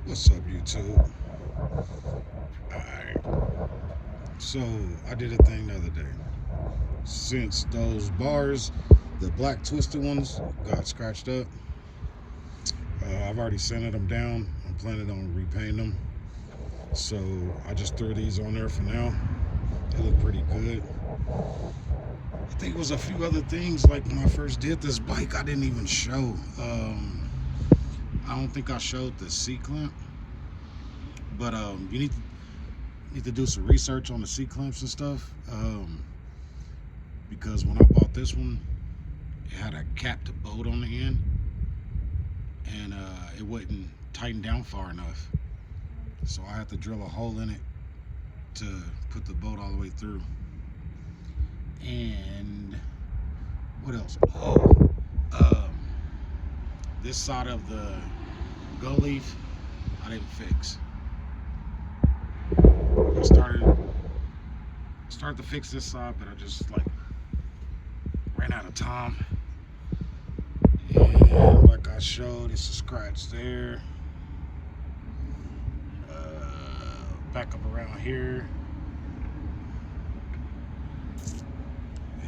What's up, YouTube? Alright, so I did a thing the other day. Since those bars, the black twisted ones, got scratched up, I've already sanded them down. I'm planning on repainting them. So I just threw these on there for now. They look pretty good. I think it was a few other things like when I first did this bike I didn't even show. I don't think I showed the C clamp, but you need to do some research on the C clamps and stuff, because when I bought this one, it had a capped bolt on the end, and it wouldn't tighten down far enough. So I had to drill a hole in it to put the bolt all the way through. And what else? Um, this side of the go leaf, I didn't fix. I started to fix this side, but I just ran out of time. And like I showed, it's a scratch there. Back up around here.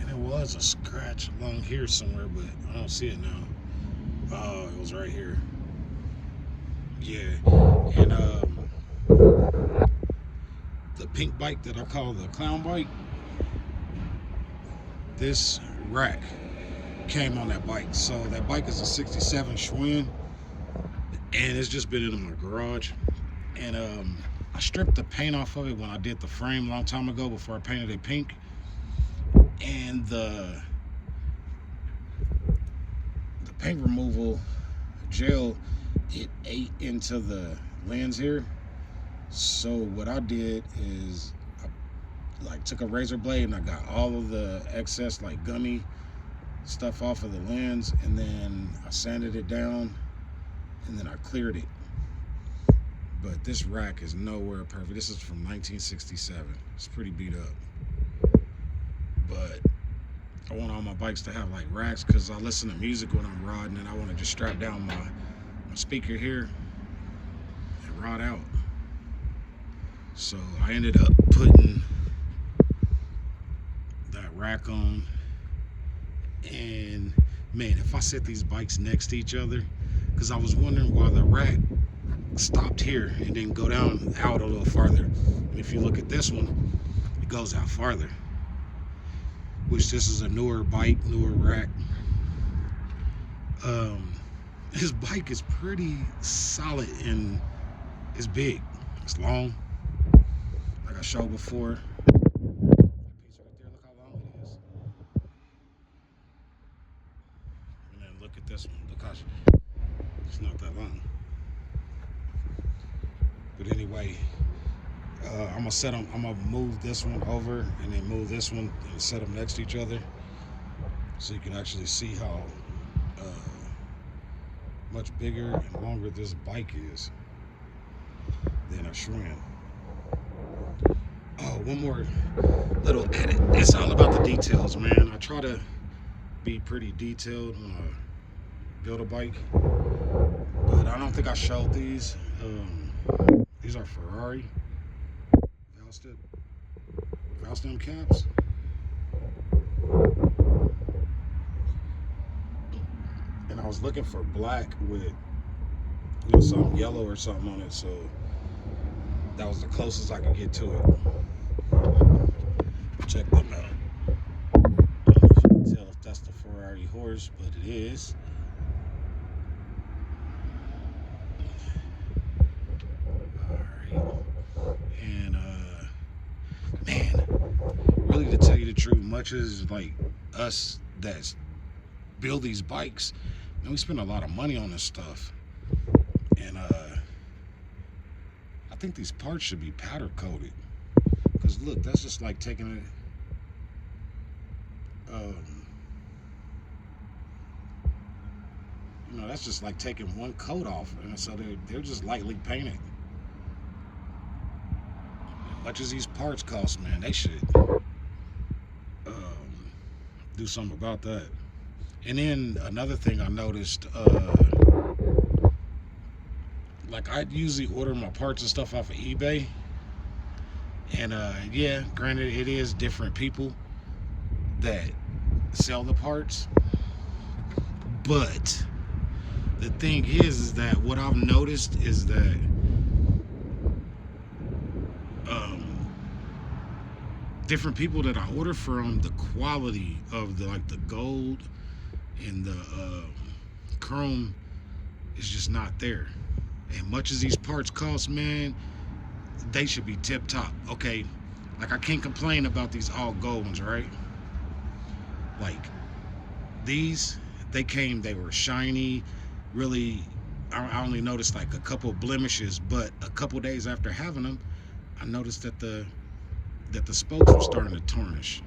And it was a scratch along here somewhere, but I don't see it now. Oh, it was right here. Yeah. And the pink bike that I call the clown bike, this rack came on that bike. So that bike is a 67 Schwinn, and it's just been in my garage. And I stripped the paint off of it when I did the frame a long time ago before I painted it pink. And the paint removal gel, it ate into the lens here. So what I did is I took a razor blade and I got all of the excess gummy stuff off of the lens, and then I sanded it down, and then I cleared it. But this rack is nowhere perfect. This is from 1967. It's pretty beat up. But I want all my bikes to have racks because I listen to music when I'm riding, and I want to just strap down my speaker here and ride out. So I ended up putting that rack on. And man, if I set these bikes next to each other, because I was wondering why the rack stopped here and didn't go down out a little farther. And if you look at this one, it goes out farther, which this is a newer bike, newer rack. This bike is pretty solid and it's big. It's long, like I showed before. That piece right there, look how long it is. And then look at this one. Look how it's not that long. But anyway, I'm gonna set them. I'm gonna move this one over and then move this one and set them next to each other, so you can actually see how much bigger and longer this bike is than a Schwinn. Oh, one more little edit. It's all about the details, man. I try to be pretty detailed when I build a bike, but I don't think I showed these. These are Ferrari valve stem caps. And I was looking for black with something yellow or something on it, so that was the closest I could get to it. Check them out. I don't know if you can tell if that's the Ferrari horse, but it is. And man, really, to tell you the truth, much as us that build these bikes, man, we spend a lot of money on this stuff. And I think these parts should be powder coated, because look, that's just like taking that's just like taking one coat off, and so they're just lightly painted. Much as these parts cost, man, they should do something about that. And then another thing I noticed, like I usually order my parts and stuff off of eBay, and yeah, granted it is different people that sell the parts, but the thing is that what I've noticed is that um, different people that I order from, the quality of the like the gold and the chrome is just not there. And much as these parts cost, man, they should be tip top. Okay, like I can't complain about these all gold ones, right? Like these, they were shiny, really. I only noticed like a couple blemishes, but a couple days after having them, I noticed that the spokes were starting to tarnish.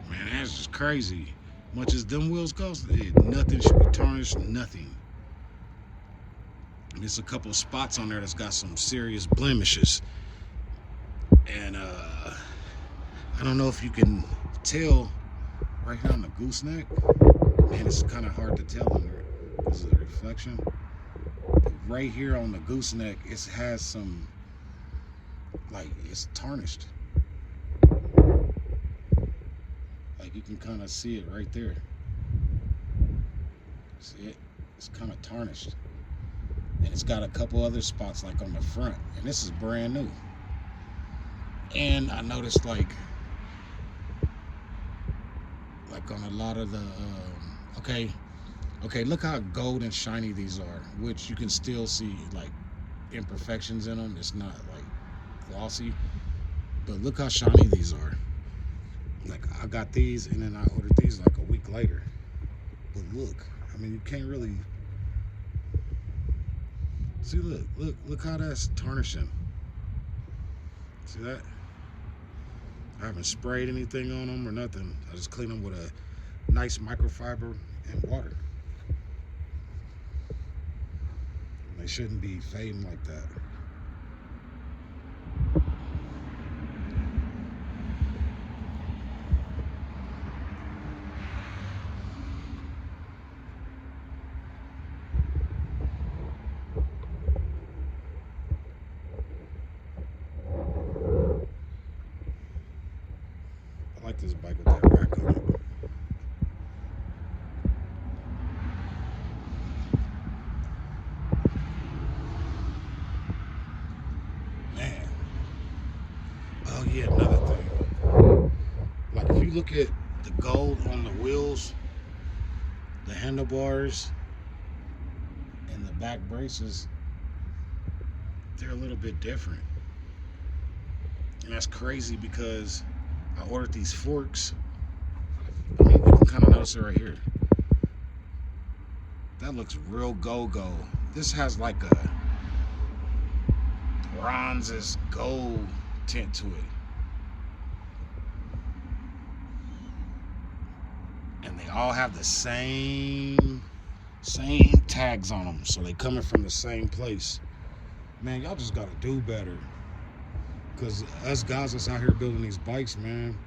Man, that's just crazy. Much as them wheels cost, nothing should be tarnished, nothing. There's a couple spots on there that's got some serious blemishes. And I don't know if you can tell right here on the gooseneck. Man, it's kind of hard to tell in there because of the reflection. But right here on the gooseneck, it has some, like, it's tarnished. Like you can kind of see it right there. See it? It's kind of tarnished. And it's got a couple other spots like on the front. And this is brand new. And I noticed like on a lot of the, okay, look how gold and shiny these are, which you can still see like imperfections in them. It's not like glossy, but look how shiny these are. Like I got these and then I ordered these like a week later. But look, I mean, you can't really see. Look how that's tarnishing. See that? I haven't sprayed anything on them or nothing. I just clean them with a nice microfiber and water. They shouldn't be fading like that. I like this bike with that rack on it. Man. Oh yeah, another thing. Like if you look at the gold on the wheels, the handlebars, and the back braces, they're a little bit different. And that's crazy because I ordered these forks. I mean, you can kind of notice it right here. That looks real go-go. This has like a bronzes gold tint to it. And they all have the same tags on them. So they coming from the same place. Man, y'all just gotta do better. Because us guys that's out here building these bikes, man,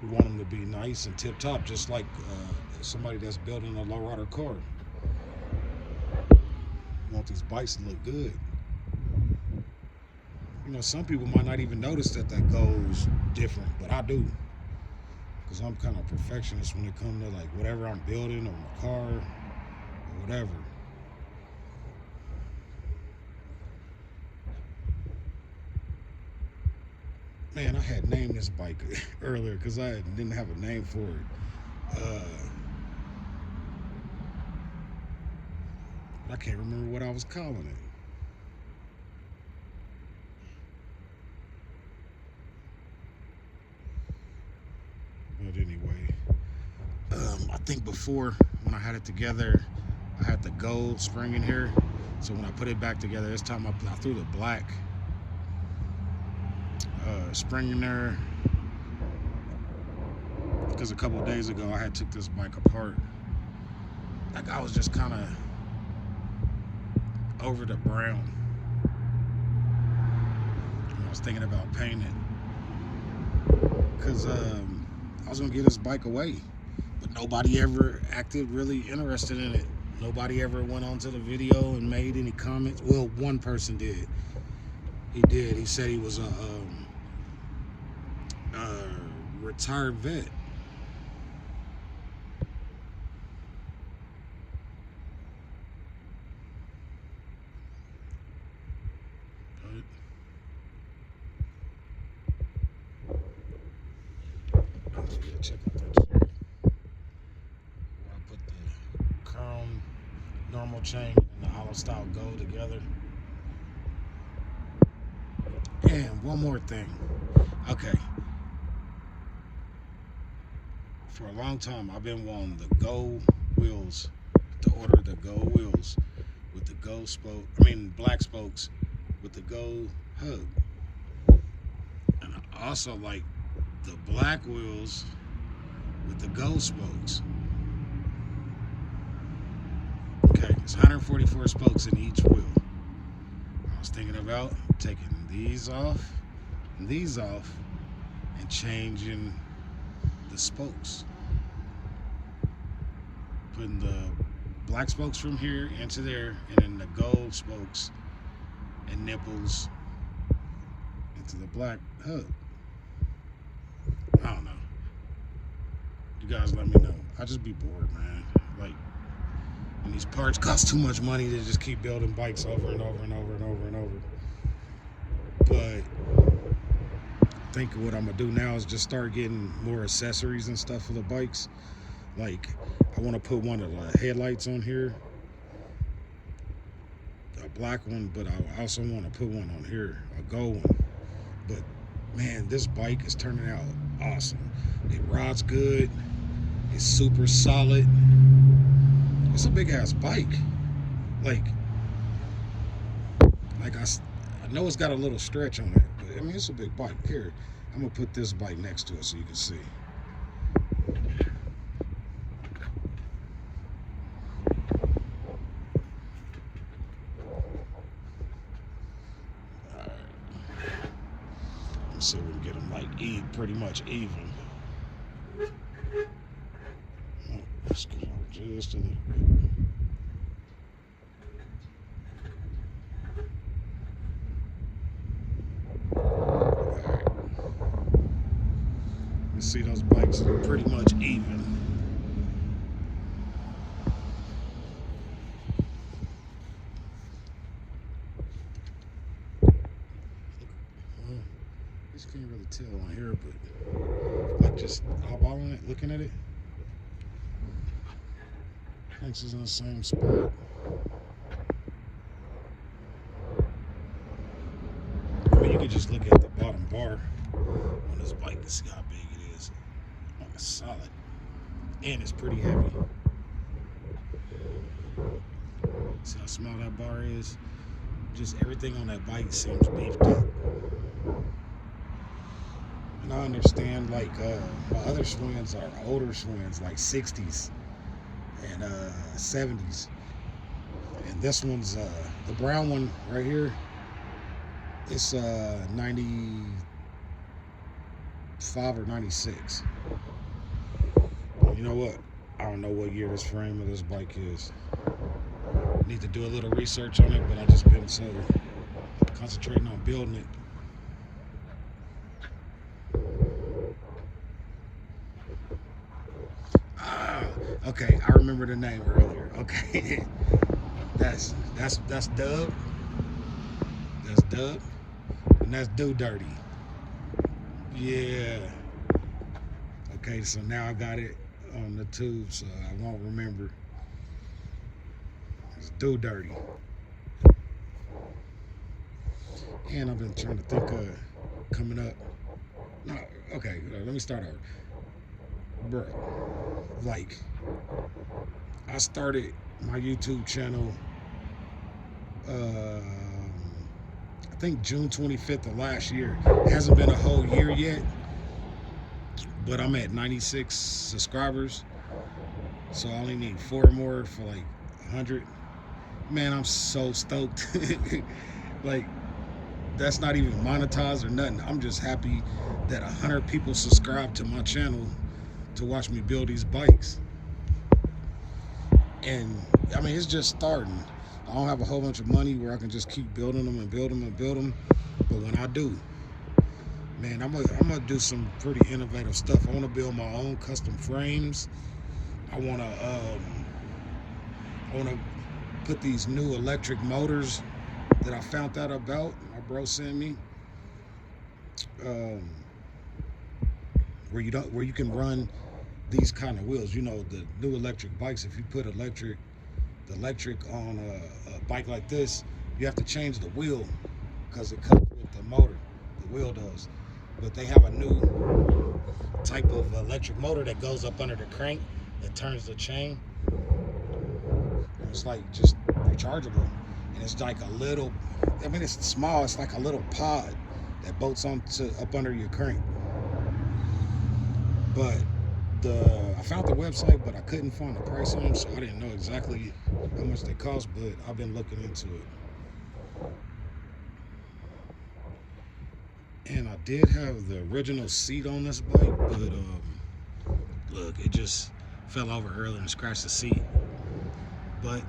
we want them to be nice and tip-top, just like somebody that's building a lowrider car. We want these bikes to look good. You know, some people might not even notice that goes different, but I do. Because I'm kind of a perfectionist when it comes to like whatever I'm building or my car or whatever. Man, I had named this bike earlier because I didn't have a name for it. I can't remember what I was calling it. But anyway, I think before when I had it together, I had the gold spring in here. So when I put it back together, this time I threw the black spring in there, because a couple of days ago I had took this bike apart. Like I was just kind of over the brown. I was thinking about painting it because I was gonna give this bike away, but nobody ever acted really interested in it. Nobody ever went onto the video and made any comments. Well, one person did. He did. He said he was a retired vet. Check out that shit. I put the chrome normal chain and the hollow style gold together. And one more thing. Okay. For a long time, I've been wanting the gold wheels, to order the gold wheels with the gold spoke, black spokes with the gold hub. And I also like the black wheels with the gold spokes. Okay, it's 144 spokes in each wheel. I was thinking about taking these off and changing the spokes. Putting the black spokes from here into there, and then the gold spokes and nipples into the black hub. I don't know. You guys let me know. I just be bored, man. Like, and these parts cost too much money to just keep building bikes over and over and over and over and over. But I think what I'm gonna do now is just start getting more accessories and stuff for the bikes. Like, I want to put one of the headlights on here, a black one, but I also want to put one on here, a gold one. But man, this bike is turning out awesome. It rides good. It's super solid. It's a big ass bike. Like I know it's got a little stretch on it, but I mean, it's a big bike. Here, I'm gonna put this bike next to it so you can see. So we can get them like pretty much even. Oh, let's go just a little bit. Alright. You see those bikes are pretty much even. You can't really tell on here, but like just eyeballing it, looking at it, X is in the same spot. I mean, you can just look at the bottom bar on this bike to see how big it is. Oh, it's solid, and it's pretty heavy. See how small that bar is? Just everything on that bike seems beefed up. And I understand, like, my other Schwinn's are older Schwinn's, like 60s and 70s. And this one's, the brown one right here, it's 95 or 96. You know what? I don't know what year this frame of this bike is. Need to do a little research on it, but I've just been so concentrating on building it. Okay, I remember the name earlier. Okay, that's Dub. That's Dub, and that's DoDirtie. Yeah. Okay, so now I got it on the tube, so I won't remember. It's DoDirtie. And I've been trying to think of coming up. No, okay, let me start over. Bro, like, I started my YouTube channel I think June 25th of last year. It hasn't been a whole year yet, but I'm at 96 subscribers, so I only need 4 more for like 100. Man, I'm so stoked. Like, that's not even monetized or nothing. I'm just happy that 100 people subscribe to my channel to watch me build these bikes. And I mean, it's just starting. I don't have a whole bunch of money where I can just keep building them and build them and build them. But when I do, man, I'm gonna do some pretty innovative stuff. I want to build my own custom frames. I want to put these new electric motors that I found out about. My bro sent me, um, where you can run these kind of wheels. You know, the new electric bikes. If you put the electric on a bike like this, you have to change the wheel because it comes with the motor. The wheel does, but they have a new type of electric motor that goes up under the crank that turns the chain. It's like just rechargeable, and it's like a little. I mean, it's small. It's like a little pod that bolts on to up under your crank. But I found the website, but I couldn't find the price on them, so I didn't know exactly how much they cost. But I've been looking into it, and I did have the original seat on this bike, but look, it just fell over earlier and scratched the seat. But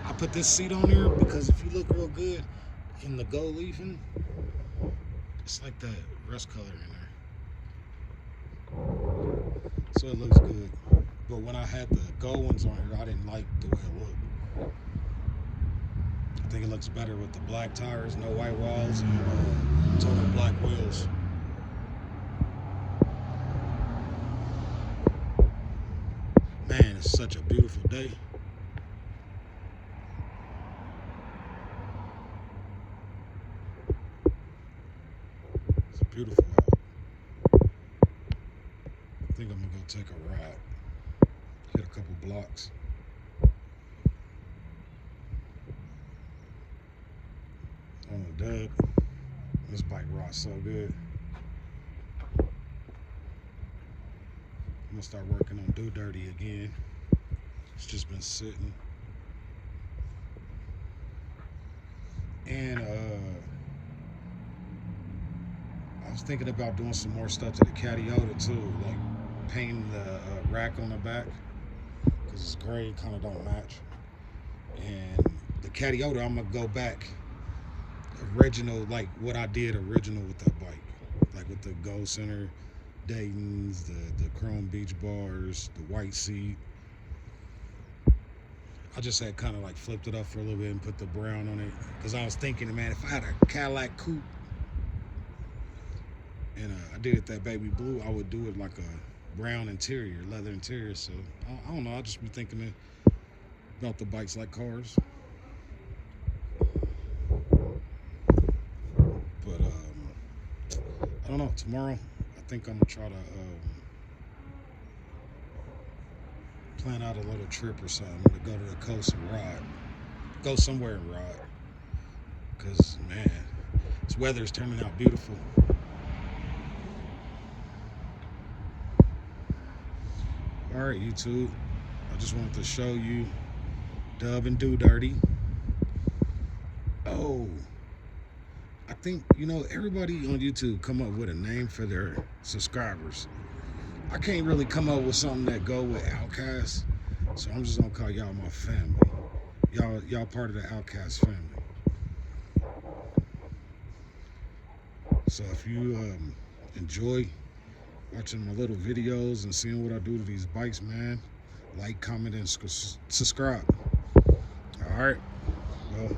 I put this seat on there because if you look real good in the gold leafing, it's like that rust color in there. So it looks good. But when I had the gold ones on here, I didn't like the way it looked. I think it looks better with the black tires, no white walls, and total black wheels. Man, it's such a beautiful day. Beautiful out. I think I'm gonna go take a ride. Hit a couple blocks. On the dub. This bike rides so good. I'm gonna start working on DoDirtie again. It's just been sitting. And I was thinking about doing some more stuff to the Cadiota too, like painting the rack on the back, because it's gray, kind of don't match. And the Cadiota, I'm gonna go back original, like what I did original with that bike, like with the gold center Dayton's, the chrome beach bars, the white seat. I just had kind of like flipped it up for a little bit and put the brown on it, because I was thinking, man, if I had a Cadillac coupe and I did it that baby blue, I would do it like a brown interior, leather interior. So I don't know, I'll just be thinking about the bikes like cars. But I don't know, tomorrow I think I'm gonna try to plan out a little trip or something, to go to the coast and ride, go somewhere and ride, because man, this weather is turning out beautiful. All right, YouTube, I just wanted to show you Dub and DoDirtie. Oh, I think, you know, everybody on YouTube come up with a name for their subscribers. I can't really come up with something that go with OutKast, so I'm just gonna call y'all my family. Y'all part of the OutKast family. So if you enjoy watching my little videos and seeing what I do to these bikes, man, like, comment, and subscribe. All right, well.